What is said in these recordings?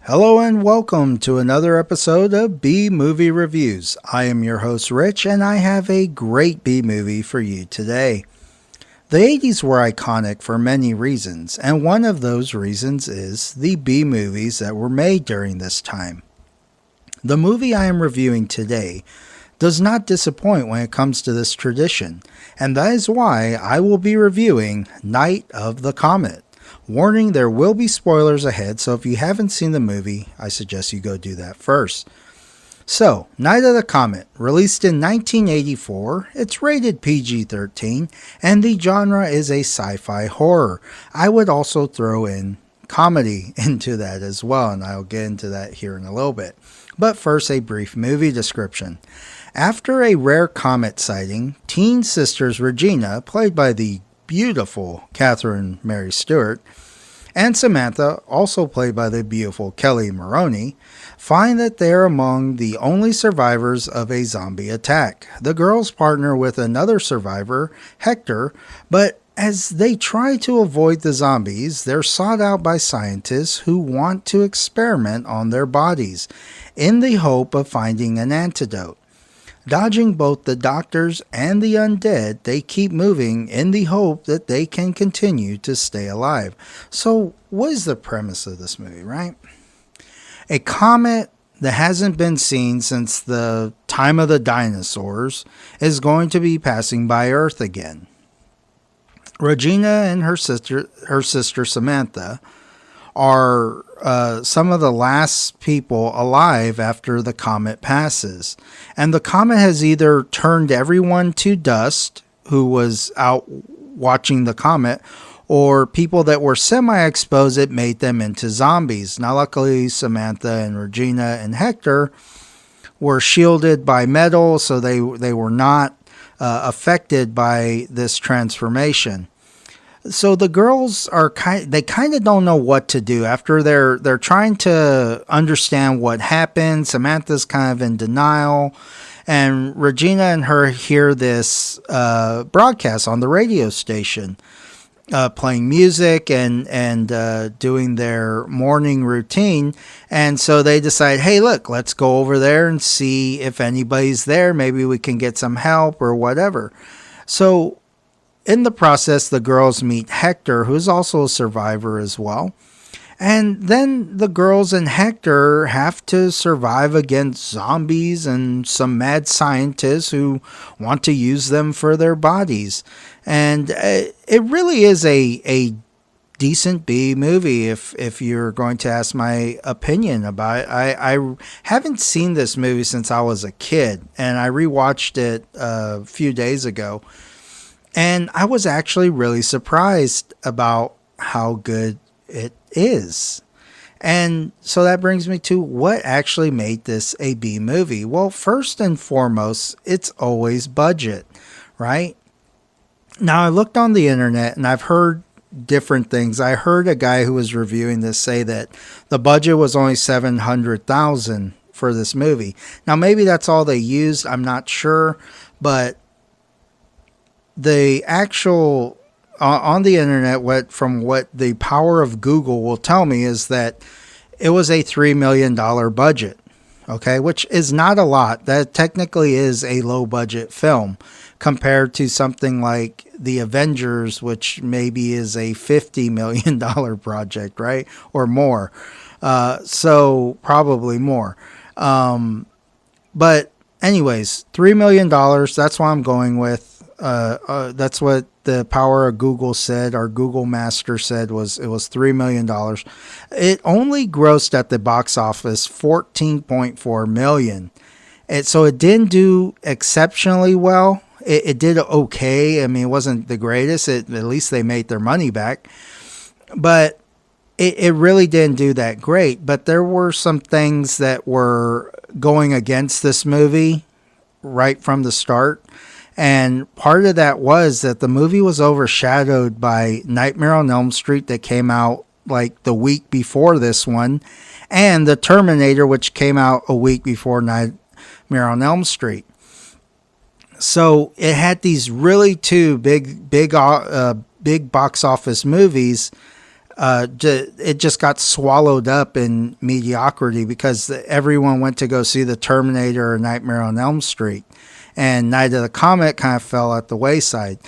Hello and welcome to another episode of B Movie Reviews. I am your host Rich and I have a great B movie for you today. The 80s were iconic for many reasons, and one of those reasons is the B movies that were made during this time. The movie I am reviewing today does not disappoint when it comes to this tradition, and that is why I will be reviewing Night of the Comet. Warning, there will be spoilers ahead, so if you haven't seen the movie, I suggest you go do that first. So, Night of the Comet, released in 1984, it's rated PG-13, and the genre is a sci-fi horror. I would also throw in comedy into that as well, and I'll get into that here in a little bit. But first, a brief movie description. After a rare comet sighting, teen sisters Regina, played by the beautiful Catherine Mary Stewart, and Samantha, also played by the beautiful Kelly Maroney, find that they're among the only survivors of a zombie attack. The girls partner with another survivor, Hector, but as they try to avoid the zombies, they're sought out by scientists who want to experiment on their bodies in the hope of finding an antidote. Dodging both the doctors and the undead, they keep moving in the hope that they can continue to stay alive. So, what is the premise of this movie, right? A comet that hasn't been seen since the time of the dinosaurs is going to be passing by Earth again. Regina and her sister Samantha, are some of the last people alive after the comet passes. And the comet has either turned everyone to dust who was out watching the comet, or people that were semi-exposed, it made them into zombies. Now, luckily, Samantha and Regina and Hector were shielded by metal, so they were not affected by this transformation. So the girls are kind of don't know what to do after they're trying to understand what happened. Samantha's kind of in denial, and Regina and her hear this broadcast on the radio station, playing music and doing their morning routine. And so they decide, hey, look, let's go over there and see if anybody's there. Maybe we can get some help or whatever. So in the process, the girls meet Hector, who's also a survivor as well. And then the girls and Hector have to survive against zombies and some mad scientists who want to use them for their bodies. And it really is a decent B movie if you're going to ask my opinion about it. I haven't seen this movie since I was a kid, and I rewatched it a few days ago. And I was actually really surprised about how good it is. And so that brings me to what actually made this a B movie. Well, first and foremost, it's always budget, right? Now, I looked on the internet and I've heard different things. I heard a guy who was reviewing this say that the budget was only $700,000 for this movie. Now, maybe that's all they used. I'm not sure, but the actual on the internet, from what the power of Google will tell me, is that it was a $3 million budget, okay, which is not a lot. That technically is a low budget film compared to something like The Avengers, which maybe is a $50 million project, right, or more. So probably more. But anyways, $3 million, that's what I'm going with. That's what the power of Google said. Our Google master said it was $3 million. It only grossed at the box office $14.4 million. So it didn't do exceptionally well. It did okay. I mean, it wasn't the greatest. At least they made their money back. But it really didn't do that great. But there were some things that were going against this movie right from the start. And part of that was that the movie was overshadowed by Nightmare on Elm Street that came out like the week before this one, and The Terminator, which came out a week before Nightmare on Elm Street. So it had these really two big box office movies it just got swallowed up in mediocrity because everyone went to go see the Terminator or Nightmare on Elm Street, and Night of the Comet kind of fell at the wayside.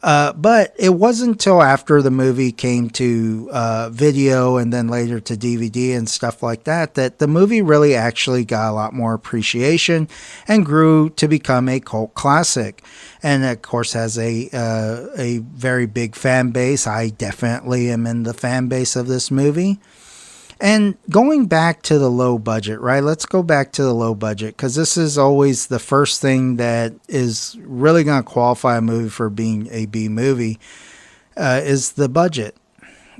But it wasn't until after the movie came to video and then later to DVD and stuff like that that the movie really actually got a lot more appreciation and grew to become a cult classic. And of course has a very big fan base. I definitely am in the fan base of this movie. And going back to the low budget, right? Let's go back to the low budget because this is always the first thing that is really going to qualify a movie for being a B movie is the budget.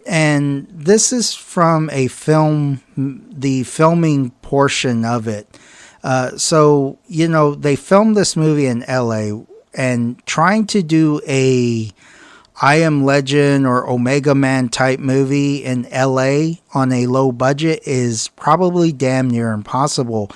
And this is from a film, the filming portion of it. So, they filmed this movie in LA and trying to do a I Am Legend or Omega Man type movie in LA on a low budget is probably damn near impossible.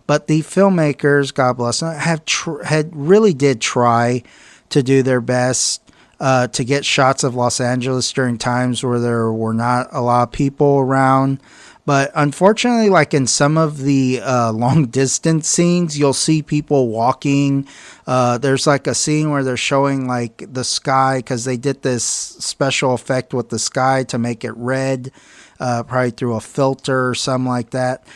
But the filmmakers, God bless them, had really did try to do their best to get shots of Los Angeles during times where there were not a lot of people around. But unfortunately, like in some of the long distance scenes, you'll see people walking. There's like a scene where they're showing like the sky because they did this special effect with the sky to make it red, probably through a filter or something like that.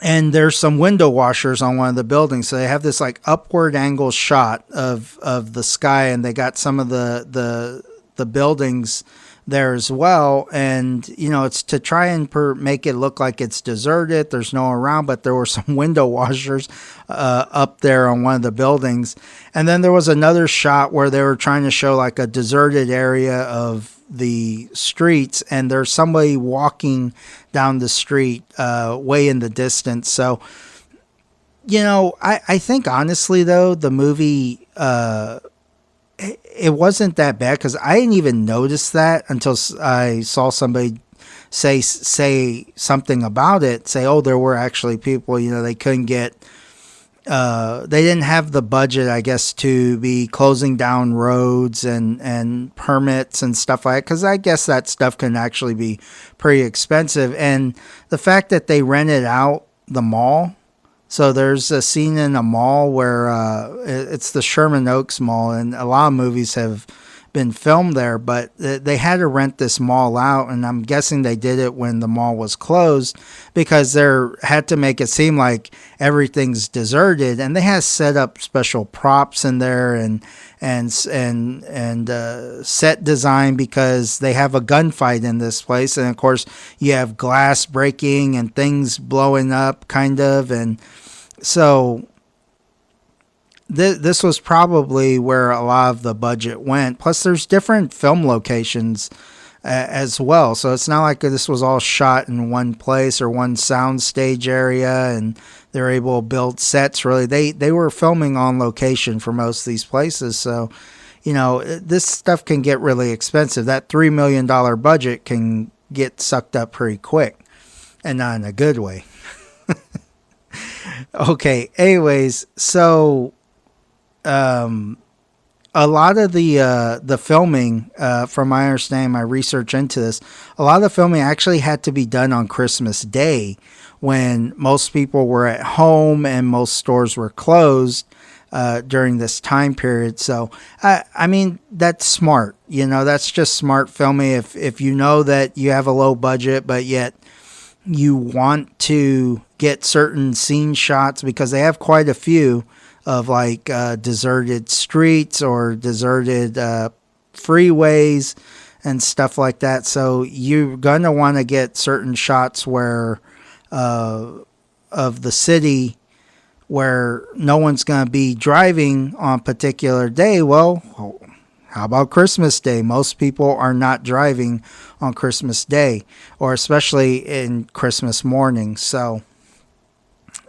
And there's some window washers on one of the buildings. So they have this like upward angle shot of the sky, and they got some of the buildings there as well. And it's to try and make it look like it's deserted, there's no one around, but there were some window washers up there on one of the buildings. And then there was another shot where they were trying to show like a deserted area of the streets, and there's somebody walking down the street way in the distance. So I think honestly though the movie it wasn't that bad because I didn't even notice that until I saw somebody say something about it. Say, oh, there were actually people. They couldn't get. They didn't have the budget, I guess, to be closing down roads and permits and stuff like that. Because I guess that stuff can actually be pretty expensive. And the fact that they rented out the mall. So there's a scene in a mall where it's the Sherman Oaks Mall, and a lot of movies have been filmed there, but they had to rent this mall out, and I'm guessing they did it when the mall was closed because they had to make it seem like everything's deserted, and they had set up special props in there and set design because they have a gunfight in this place, and of course you have glass breaking and things blowing up, kind of, and so this was probably where a lot of the budget went. Plus, there's different film locations as well. So it's not like this was all shot in one place or one soundstage area and they're able to build sets. Really, they were filming on location for most of these places. So, this stuff can get really expensive. That $3 million budget can get sucked up pretty quick, and not in a good way. Okay, anyways, so a lot of the filming, from my understanding, my research into this, a lot of the filming actually had to be done on Christmas Day when most people were at home and most stores were closed during this time period. So, I mean, that's smart. That's just smart filming. If you know that you have a low budget, but yet you want to get certain scene shots because they have quite a few of like deserted streets or deserted freeways and stuff like that. So you're going to want to get certain shots where of the city where no one's going to be driving on a particular day. Well, how about Christmas Day? Most people are not driving on Christmas Day, or especially in Christmas morning. So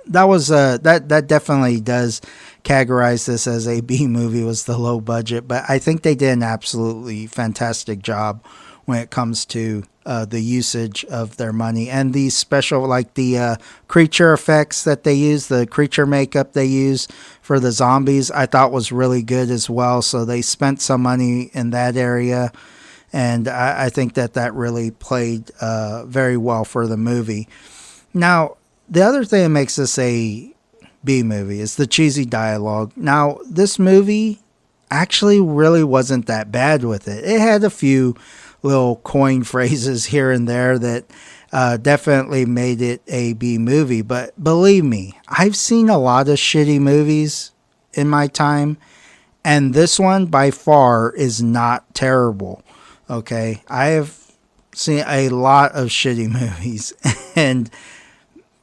that was that definitely does categorize this as a B movie, was the low budget, but I think they did an absolutely fantastic job when it comes to the usage of their money and the special, like the creature effects that they use, the creature makeup they use for the zombies, I thought was really good as well. So they spent some money in that area. And I think that really played very well for the movie. Now, the other thing that makes this a B movie is the cheesy dialogue. Now, this movie actually really wasn't that bad with it. It had a few little coin phrases here and there that definitely made it a B movie. But believe me, I've seen a lot of shitty movies in my time, and this one by far is not terrible. Okay, I have seen a lot of shitty movies, and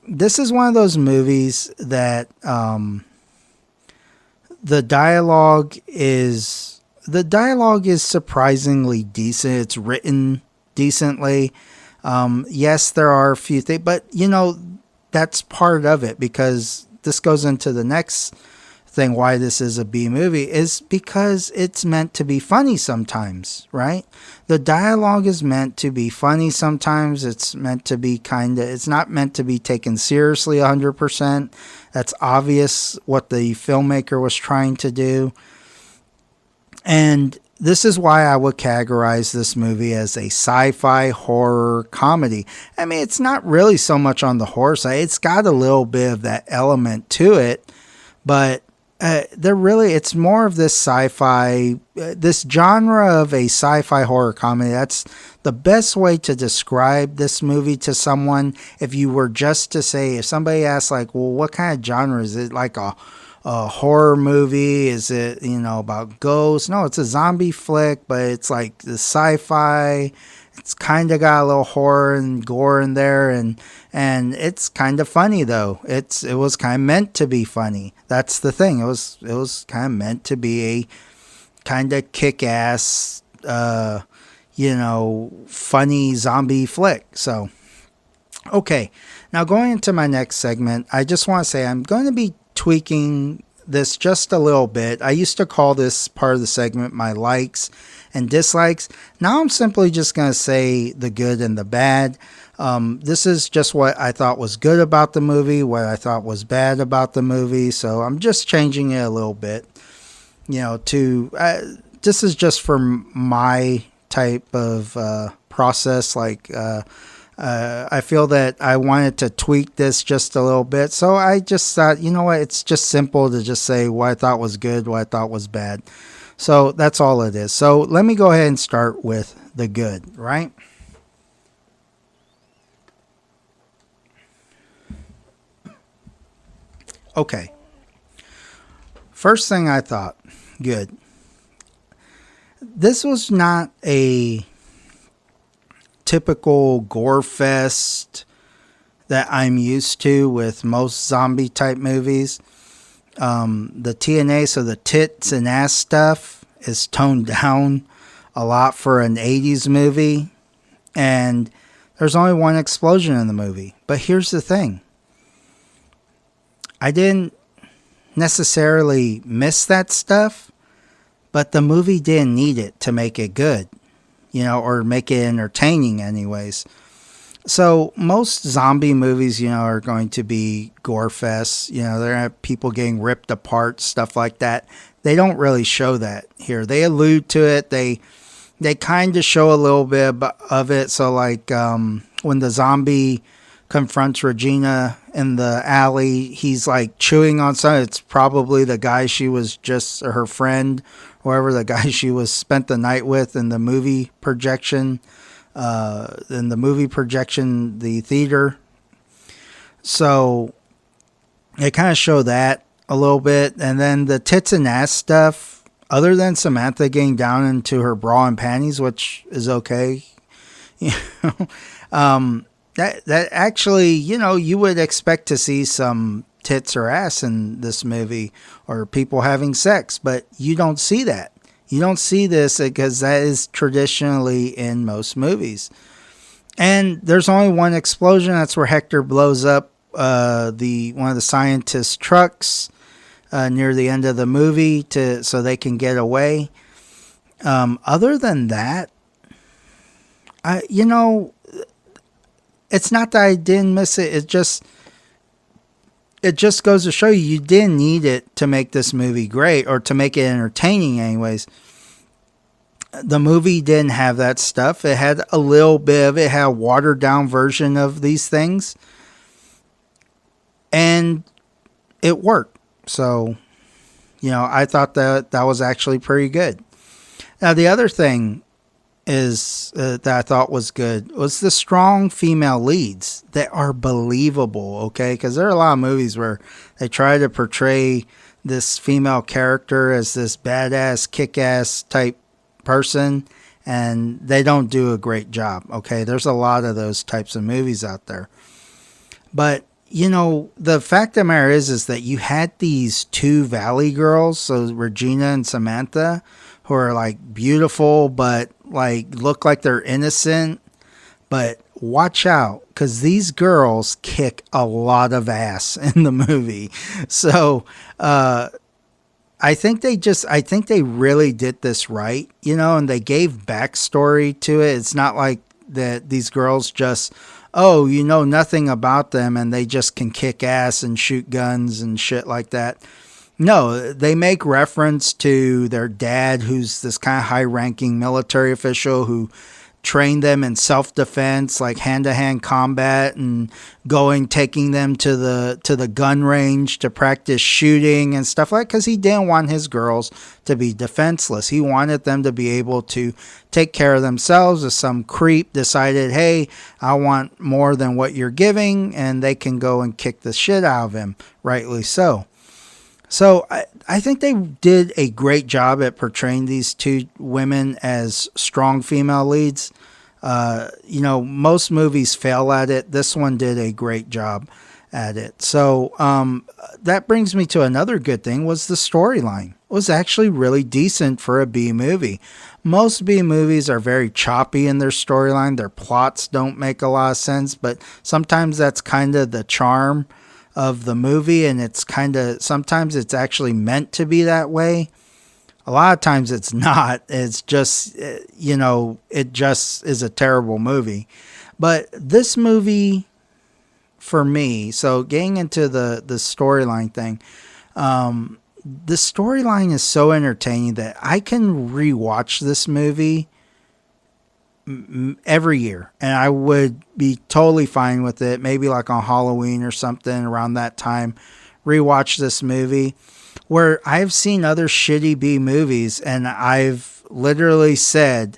this is one of those movies that the dialogue is surprisingly decent. It's written decently. Yes, there are a few things, but that's part of it, because this goes into the next thing why this is a B movie, is because it's meant to be funny sometimes, right? The dialogue is meant to be funny sometimes. It's meant to be it's not meant to be taken seriously 100%. That's obvious what the filmmaker was trying to do. And this is why I would categorize this movie as a sci-fi horror comedy. I mean, it's not really so much on the horror side. It's got a little bit of that element to it, but it's more of this sci-fi, this genre of a sci-fi horror comedy. That's the best way to describe this movie to someone. If you were just to say, if somebody asked like, well, what kind of genre is it? Like a horror movie? Is it, about ghosts? No, it's a zombie flick, but it's like the sci-fi. It's kind of got a little horror and gore in there, and it's kind of funny though. It was kind of meant to be funny. That's the thing. It was kind of meant to be a kind of kick-ass, funny zombie flick. So, okay. Now going into my next segment, I just want to say I'm going to be tweaking this just a little bit. I used to call this part of the segment my likes and dislikes. Now I'm simply just going to say the good and the bad. This is just what I thought was good about the movie, what I thought was bad about the movie. So I'm just changing it a little bit, this is just for my type of process. I feel that I wanted to tweak this just a little bit. So I just thought, what, it's just simple to just say what I thought was good, what I thought was bad. So that's all it is. So let me go ahead and start with the good, right? Okay. First thing I thought, good. This was not a typical gore fest that I'm used to with most zombie type movies. The TNA, so the tits and ass stuff, is toned down a lot for an 80s movie, and there's only one explosion in the movie. But here's the thing. I didn't necessarily miss that stuff, but the movie didn't need it to make it good, or make it entertaining anyways. So most zombie movies, are going to be gore fests. They're going to have people getting ripped apart, stuff like that. They don't really show that here. They allude to it. They kind of show a little bit of it. So like when the zombie confronts Regina in the alley, he's like chewing on something. It's probably the guy she was just, or her friend, whoever the guy she was spent the night with in the movie projection. The theater. So they kind of show that a little bit. And then the tits and ass stuff, other than Samantha getting down into her bra and panties, which is okay. That actually, you would expect to see some tits or ass in this movie, or people having sex, but you don't see that. You don't see this because that is traditionally in most movies. And there's only one explosion. That's where Hector blows up one of the scientists' trucks near the end of the movie so they can get away. Other than that, it's not that I didn't miss it. It just goes to show you didn't need it to make this movie great, or to make it entertaining anyways. The movie didn't have that stuff. It had a little bit of it, had a watered down version of these things, and it worked. So, I thought that was actually pretty good. Now, the other thing is that I thought was good was the strong female leads that are believable, okay? Because there are a lot of movies where they try to portray this female character as this badass, kick-ass type person, and they don't do a great job, okay? There's a lot of those types of movies out there. But, the fact of the matter is that you had these two Valley girls, so Regina and Samantha, who are like beautiful, but like look like they're innocent. But watch out, because these girls kick a lot of ass in the movie. So, I think they really did this right, and they gave backstory to it. It's not like that these girls just, oh, you know nothing about them and they just can kick ass and shoot guns and shit like that. No, they make reference to their dad, who's this kind of high-ranking military official who trained them in self-defense, like hand-to-hand combat, and taking them to the gun range to practice shooting and stuff like that, because he didn't want his girls to be defenseless. He wanted them to be able to take care of themselves. If some creep decided, hey, I want more than what you're giving, and they can go and kick the shit out of him, rightly so. So I think they did a great job at portraying these two women as strong female leads. Most movies fail at it. This one did a great job at it. So that brings me to another good thing, was the storyline. It was actually really decent for a B movie. Most B movies are very choppy in their storyline. Their plots don't make a lot of sense, but sometimes that's kind of the charm of the movie, and it's sometimes it's actually meant to be that way. A lot of times it's not. It's just, it just is a terrible movie. But this movie, for me, so getting into the storyline thing, the storyline is so entertaining that I can rewatch this movie every year, and I would be totally fine with it. Maybe like on Halloween or something around that time, rewatch this movie. Where I've seen other shitty B movies and I've literally said,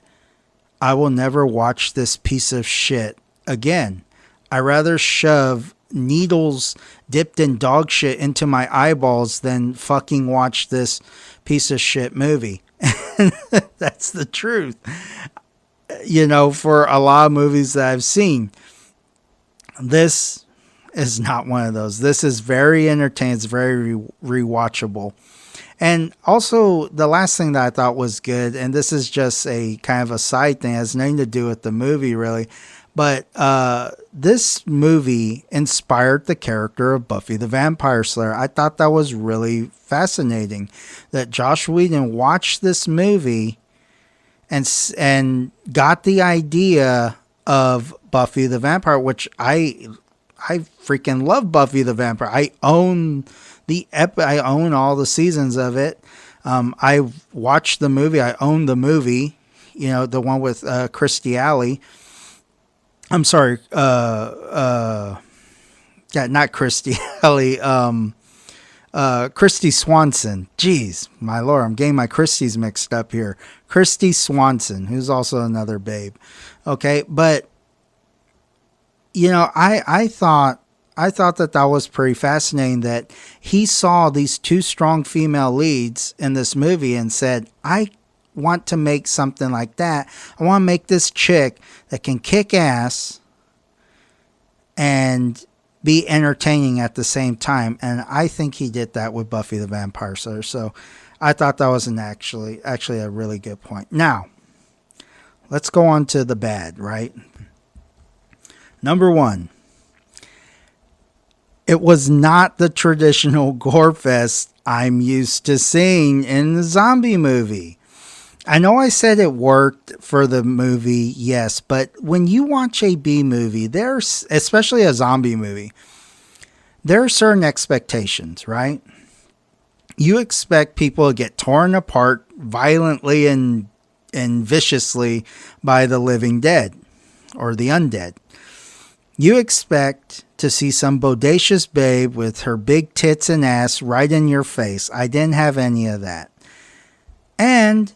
I will never watch this piece of shit again. I rather shove needles dipped in dog shit into my eyeballs than fucking watch this piece of shit movie. That's the truth. For a lot of movies that I've seen, this is not one of those. This is very entertaining. It's very rewatchable. And also, the last thing that I thought was good, and this is just a kind of a side thing, it has nothing to do with the movie really, but this movie inspired the character of Buffy the Vampire Slayer. I thought that was really fascinating, that Joss Whedon watched this movie and got the idea of Buffy the Vampire, which I freaking love Buffy the Vampire. I own all the seasons of it. I watched the movie. I own the movie. The one with Kirstie Alley. I'm sorry. Not Kirstie Alley. Kristy Swanson. Jeez, my lord, I'm getting my Christies mixed up here. Kristy Swanson, who's also another babe. Okay, but I thought that was pretty fascinating, that he saw these two strong female leads in this movie and said, I want to make something like that. I want to make this chick that can kick ass and be entertaining at the same time. And I think he did that with Buffy the Vampire Slayer. So I thought that was actually a really good point. Now, let's go on to the bad, right? Number one, it was not the traditional gore fest I'm used to seeing in the zombie movie. I know I said it worked for the movie, yes, but when you watch a B movie, there's, especially a zombie movie, there are certain expectations, right? You expect people to get torn apart violently and and viciously by the living dead or the undead. You expect to see some bodacious babe with her big tits and ass right in your face. I didn't have any of that. And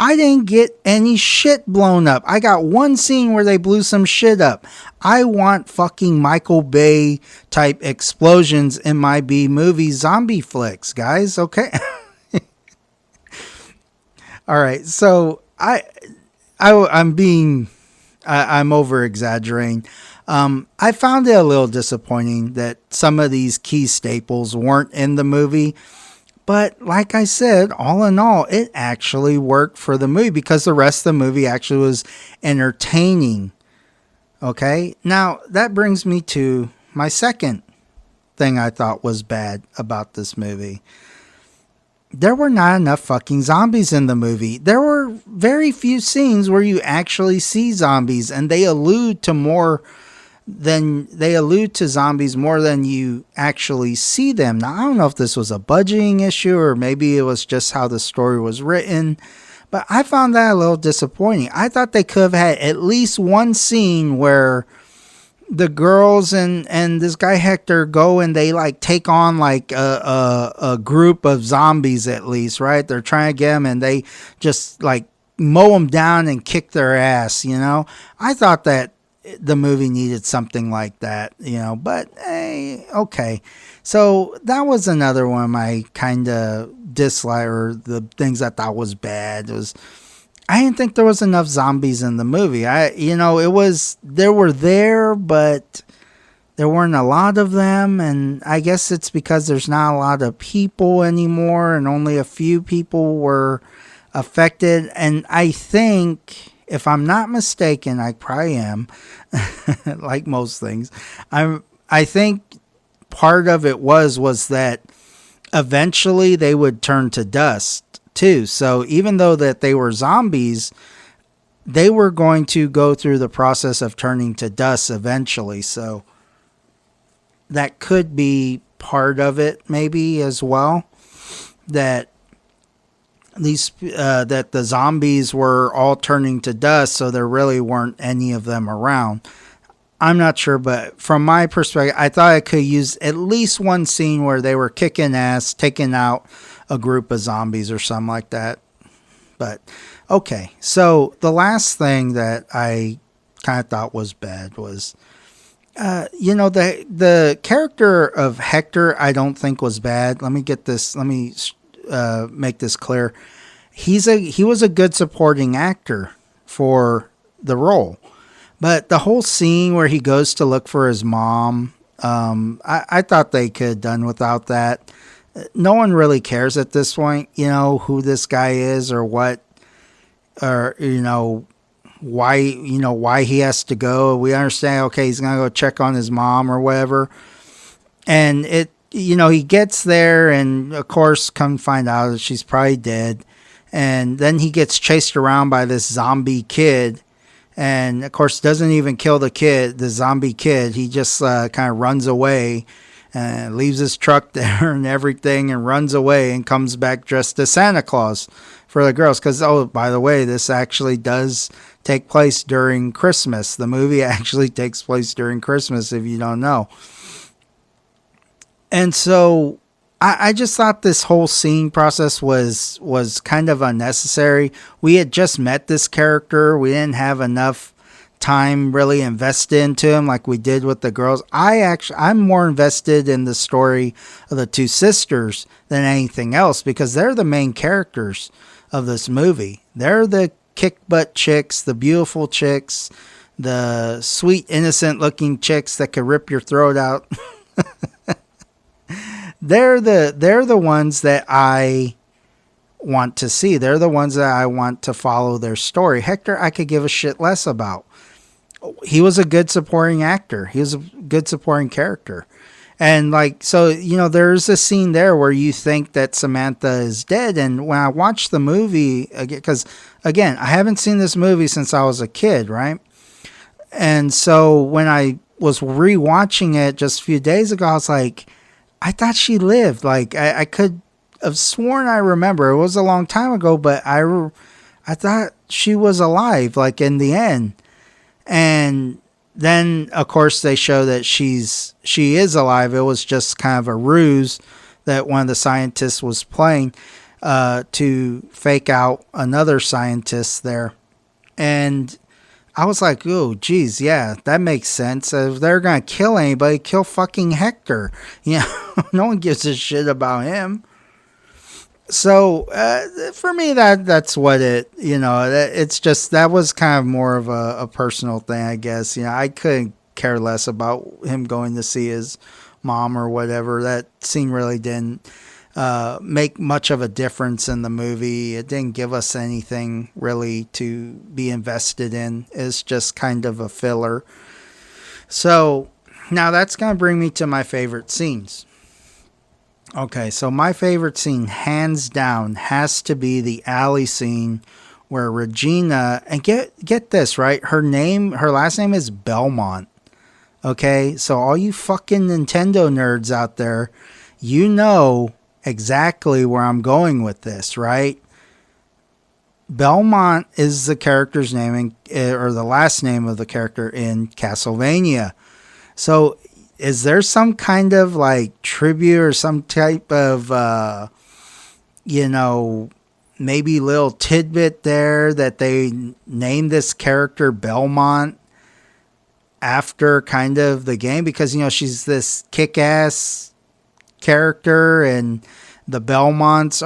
I didn't get any shit blown up. I got one scene where they blew some shit up. I want fucking Michael Bay type explosions in my B-movie zombie flicks, guys. Okay. All right. So I'm over exaggerating. I found it a little disappointing that some of these key staples weren't in the movie. But like I said, all in all, it actually worked for the movie because the rest of the movie actually was entertaining. Okay, now that brings me to my second thing I thought was bad about this movie. There were not enough fucking zombies in the movie. There were very few scenes where you actually see zombies, and they allude to zombies more than you actually see them. Now, I don't know if this was a budgeting issue or maybe it was just how the story was written, but I found that a little disappointing. I thought they could have had at least one scene where the girls and this guy Hector go and they like take on like a group of zombies at least, right? They're trying to get them and they just like mow them down and kick their ass, you know? I thought that the movie needed something like that, you know, but hey, okay. So that was another one of my kind of dislike, or the things I thought was bad. I didn't think there was enough zombies in the movie. They were there, but there weren't a lot of them. And I guess it's because there's not a lot of people anymore and only a few people were affected. And I think, if I'm not mistaken, I probably am, like most things. I think part of it was that eventually they would turn to dust too. So even though that they were zombies, they were going to go through the process of turning to dust eventually. So that could be part of it, maybe as well. That the zombies were all turning to dust, so there really weren't any of them around. I'm not sure, but from my perspective, I thought I could use at least one scene where they were kicking ass, taking out a group of zombies or something like that. But okay, so the last thing that I kind of thought was bad was, the character of Hector I don't think was bad. Let me make this clear. He was a good supporting actor for the role, but the whole scene where he goes to look for his mom, I thought they could have done without that. No one really cares at this point, who this guy is or what, or why he has to go. We understand, okay, he's gonna go check on his mom or whatever, and he gets there, and of course, come find out that she's probably dead. And then he gets chased around by this zombie kid. And of course, doesn't even kill the zombie kid. He just kind of runs away and leaves his truck there and everything and runs away and comes back dressed as Santa Claus for the girls. Because, oh, by the way, this actually does take place during Christmas. The movie actually takes place during Christmas, if you don't know. And so I just thought this whole scene process was kind of unnecessary. We had just met this character. We didn't have enough time really invested into him like we did with the girls. I'm more invested in the story of the two sisters than anything else because they're the main characters of this movie. They're the kick butt chicks, the beautiful chicks, the sweet, innocent looking chicks that could rip your throat out. They're the ones that I want to see. They're the ones that I want to follow their story. Hector, I could give a shit less about. He was a good supporting actor. He was a good supporting character. And there's a scene there where you think that Samantha is dead. And when I watched the movie, because again, I haven't seen this movie since I was a kid, right? And so when I was rewatching it just a few days ago, I was like, I thought she lived. Like I could have sworn I remember. It was a long time ago, but I I thought she was alive, like in the end. And then, of course, they show that she is alive. It was just kind of a ruse that one of the scientists was playing to fake out another scientist there. And I was like, oh, geez, yeah, that makes sense. If they're going to kill anybody, kill fucking Hector. You know, no one gives a shit about him. So for me, that's what it's just, that was kind of more of a personal thing, I guess. You know, I couldn't care less about him going to see his mom or whatever. That scene really didn't make much of a difference in the movie. It didn't give us anything really to be invested in. It's just kind of a filler. So now that's going to bring me to my favorite scenes. Okay, so my favorite scene, hands down, has to be the alley scene where Regina, and get this, right? Her last name is Belmont. Okay, so all you fucking Nintendo nerds out there, you know exactly where I'm going with this, right? Belmont is the character's name, or the last name of the character in Castlevania. So is there some kind of like tribute or some type of, maybe little tidbit there that they named this character Belmont after kind of the game? Because, she's this kick-ass character, and the Belmonts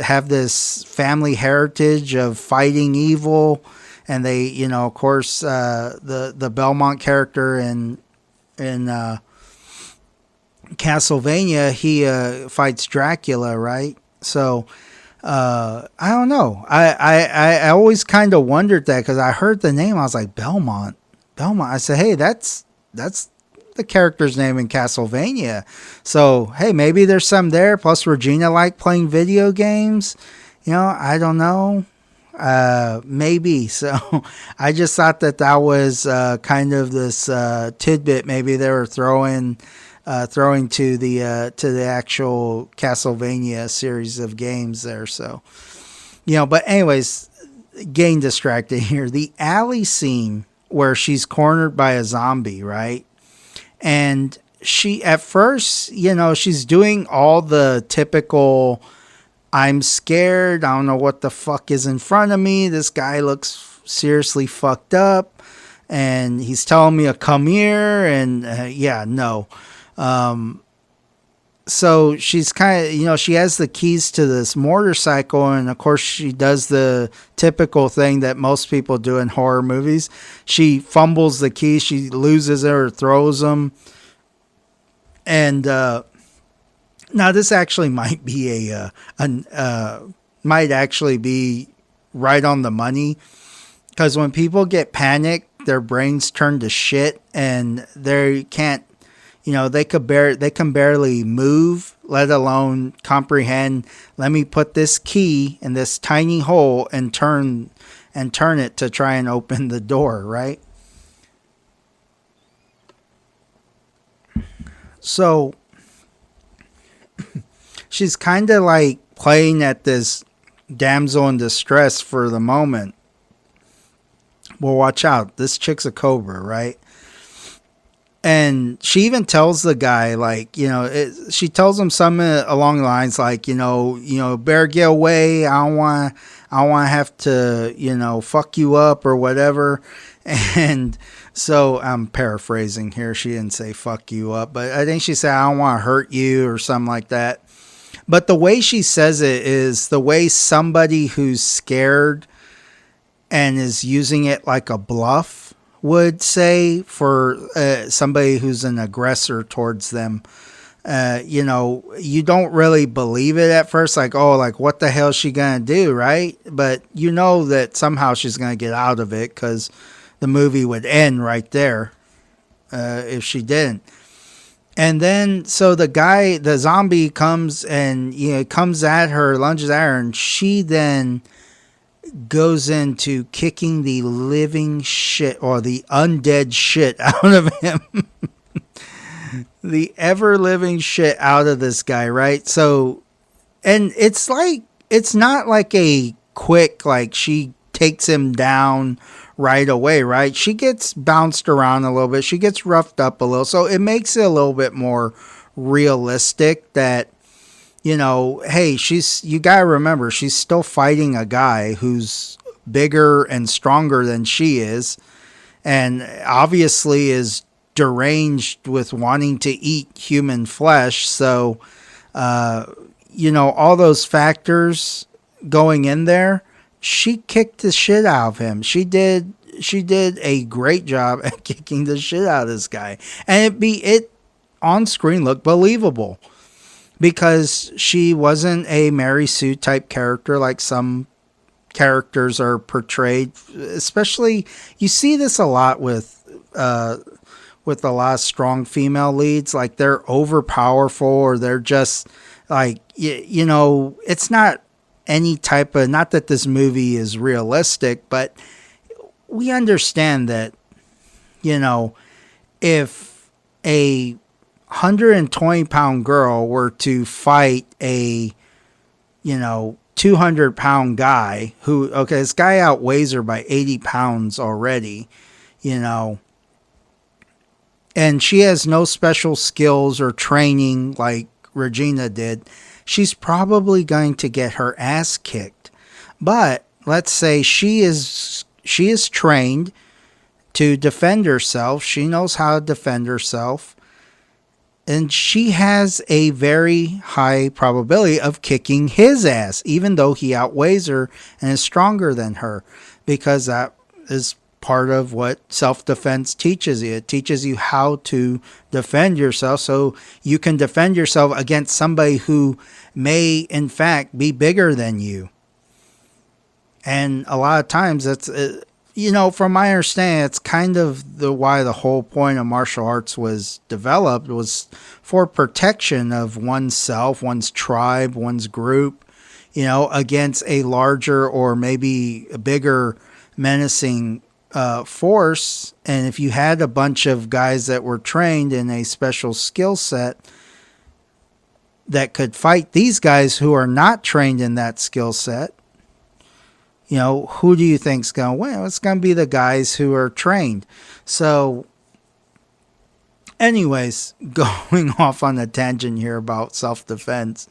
have this family heritage of fighting evil. And they, of course, the Belmont character in Castlevania, he fights Dracula, right? So I don't know. I always kind of wondered that, because I heard the name. I was like, Belmont. I said, hey, that's the character's name in Castlevania. So hey, maybe there's some there. Plus, Regina liked playing video games. I don't know. Maybe. So I just thought that was kind of this tidbit maybe they were throwing to the actual Castlevania series of games there. So, but anyways, getting distracted here. The alley scene where she's cornered by a zombie, right? And she, at first, she's doing all the typical, I'm scared, I don't know what the fuck is in front of me, this guy looks seriously fucked up, and he's telling me to come here, and no. So she's kind of, she has the keys to this motorcycle, and of course she does the typical thing that most people do in horror movies. She fumbles the keys, she loses it or throws them. And now this actually might be might actually be right on the money, because when people get panicked, their brains turn to shit, and they can't. They can barely move, let alone comprehend. Let me put this key in this tiny hole and turn it to try and open the door, right? So she's kind of like playing at this damsel in distress for the moment. Well, watch out. This chick's a cobra, right? And she even tells the guy, like, she tells him something along the lines like, better get away. I don't want to have to, fuck you up or whatever. And so I'm paraphrasing here. She didn't say fuck you up, but I think she said, I don't want to hurt you or something like that. But the way she says it is the way somebody who's scared and is using it like a bluff would say for somebody who's an aggressor towards them. You don't really believe it at first, like, oh, like, what the hell is she gonna do, right? But that somehow she's gonna get out of it, because the movie would end right there if she didn't. And then so the zombie comes and comes at her, lunges at her, and she then goes into kicking the living shit, or the undead shit, out of him. The ever living shit out of this guy, right? So, and it's not like a quick, like she takes him down right away, right? She gets bounced around a little bit. She gets roughed up a little. So it makes it a little bit more realistic that, hey, you got to remember, she's still fighting a guy who's bigger and stronger than she is, and obviously is deranged with wanting to eat human flesh. So, all those factors going in there, she kicked the shit out of him. She did a great job at kicking the shit out of this guy. And it on screen looked believable because she wasn't a Mary Sue type character like some characters are portrayed. Especially, you see this a lot with a lot of strong female leads. Like they're overpowerful, or they're just like, it's not any type of, not that this movie is realistic, but we understand that, if a 120-pound girl were to fight a 200-pound guy who, okay, this guy outweighs her by 80 pounds already, and she has no special skills or training like Regina did, she's probably going to get her ass kicked. But let's say she is trained to defend herself. She knows how to defend herself. And she has a very high probability of kicking his ass, even though he outweighs her and is stronger than her, because that is part of what self-defense teaches you. It teaches you how to defend yourself so you can defend yourself against somebody who may, in fact, be bigger than you. And a lot of times that's, from my understanding, it's kind of why the whole point of martial arts was developed, was for protection of oneself, one's tribe, one's group, against a larger or maybe a bigger menacing force. And if you had a bunch of guys that were trained in a special skill set that could fight these guys who are not trained in that skill set, who do you think's going to win? It's going to be the guys who are trained. So anyways, going off on a tangent here about self-defense,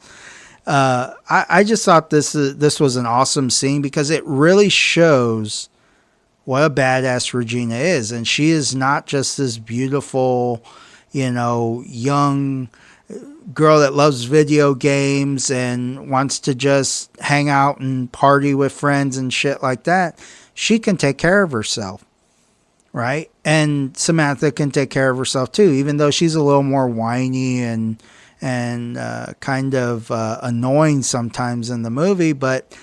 I just thought this was an awesome scene because it really shows what a badass Regina is. And she is not just this beautiful, young girl that loves video games and wants to just hang out and party with friends and shit like that. She can take care of herself, right? And Samantha can take care of herself too, even though she's a little more whiny and kind of annoying sometimes in the movie. But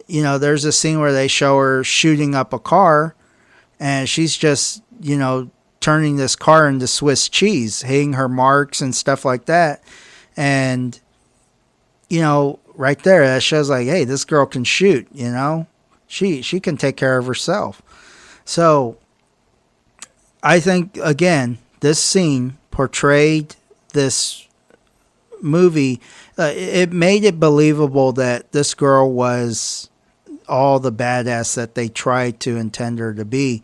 there's a scene where they show her shooting up a car, and she's just turning this car into Swiss cheese, hitting her marks and stuff like that. And, right there, that shows like, hey, this girl can shoot, she can take care of herself. So I think, again, this scene portrayed this movie. It made it believable that this girl was all the badass that they tried to intend her to be.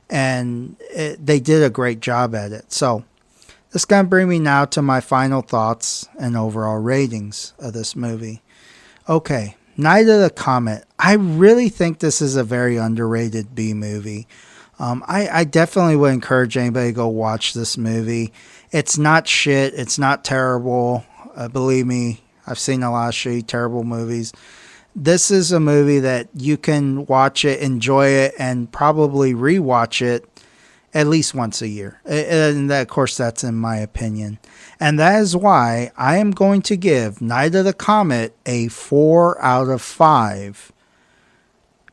And they did a great job at it. So this is going to bring me now to my final thoughts and overall ratings of this movie. Okay, Night of the Comet. I really think this is a very underrated B movie. I definitely would encourage anybody to go watch this movie. It's not shit. It's not terrible. Believe me, I've seen a lot of shitty, terrible movies. This is a movie that you can watch it, enjoy it, and probably rewatch it at least once a year. And that, of course, that's in my opinion. And that is why I am going to give Night of the Comet a 4 out of 5.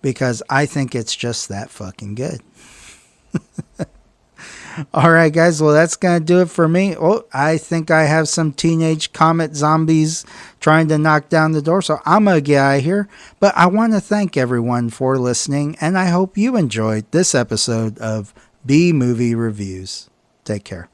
Because I think it's just that fucking good. All right, guys. Well, that's going to do it for me. Oh, I think I have some teenage comet zombies trying to knock down the door, so I'm going to get out of here. But I want to thank everyone for listening, and I hope you enjoyed this episode of B Movie Reviews. Take care.